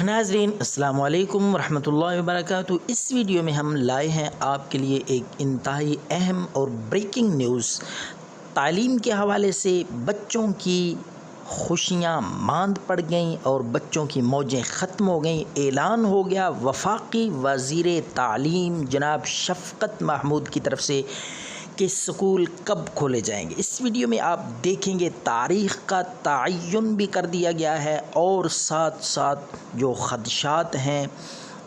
ناظرین السلام علیکم ورحمۃ اللہ وبرکاتہ۔ اس ویڈیو میں ہم لائے ہیں آپ کے لیے ایک انتہائی اہم اور بریکنگ نیوز۔ تعلیم کے حوالے سے بچوں کی خوشیاں ماند پڑ گئیں اور بچوں کی موجیں ختم ہو گئیں۔ اعلان ہو گیا وفاقی وزیر تعلیم جناب شفقت محمود کی طرف سے کہ اسکول کب کھولے جائیں گے۔ اس ویڈیو میں آپ دیکھیں گے تاریخ کا تعین بھی کر دیا گیا ہے اور ساتھ ساتھ جو خدشات ہیں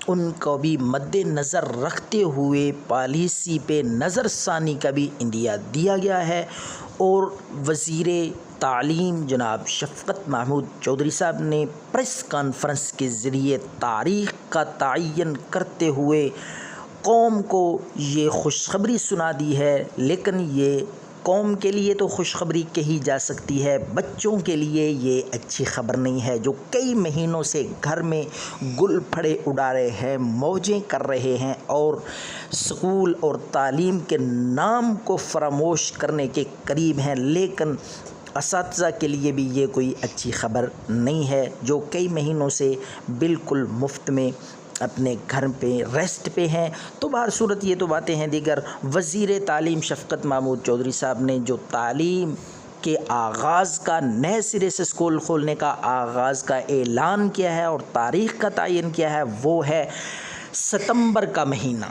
ان کو بھی مد نظر رکھتے ہوئے پالیسی پہ نظر ثانی کا بھی عندیہ دیا گیا ہے، اور وزیر تعلیم جناب شفقت محمود چودھری صاحب نے پریس کانفرنس کے ذریعے تاریخ کا تعین کرتے ہوئے قوم کو یہ خوشخبری سنا دی ہے۔ لیکن یہ قوم کے لیے تو خوشخبری کہی جا سکتی ہے، بچوں کے لیے یہ اچھی خبر نہیں ہے، جو کئی مہینوں سے گھر میں گل پھڑے اڑا رہے ہیں، موجیں کر رہے ہیں اور اسکول اور تعلیم کے نام کو فراموش کرنے کے قریب ہیں۔ لیکن اساتذہ کے لیے بھی یہ کوئی اچھی خبر نہیں ہے، جو کئی مہینوں سے بالکل مفت میں اپنے گھر پہ ریسٹ پہ ہیں۔ تو بہر صورت یہ تو باتیں ہیں دیگر۔ وزیر تعلیم شفقت محمود چودھری صاحب نے جو تعلیم کے آغاز کا، نئے سرے سے اسکول کھولنے کا آغاز کا اعلان کیا ہے اور تاریخ کا تعین کیا ہے، وہ ہے ستمبر کا مہینہ۔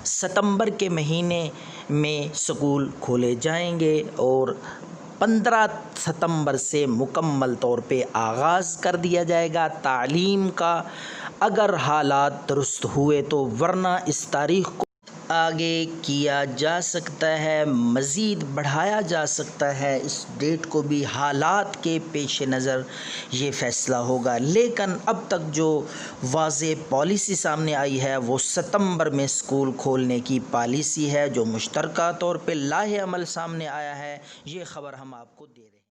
ستمبر کے مہینے میں اسکول کھولے جائیں گے اور 15 ستمبر سے مکمل طور پہ آغاز کر دیا جائے گا تعلیم کا، اگر حالات درست ہوئے تو، ورنہ اس تاریخ کو آگے کیا جا سکتا ہے، مزید بڑھایا جا سکتا ہے، اس ڈیٹ کو بھی حالات کے پیش نظر یہ فیصلہ ہوگا۔ لیکن اب تک جو واضح پالیسی سامنے آئی ہے وہ ستمبر میں اسکول کھولنے کی پالیسی ہے، جو مشترکہ طور پہ لاہ عمل سامنے آیا ہے۔ یہ خبر ہم آپ کو دے رہے ہیں۔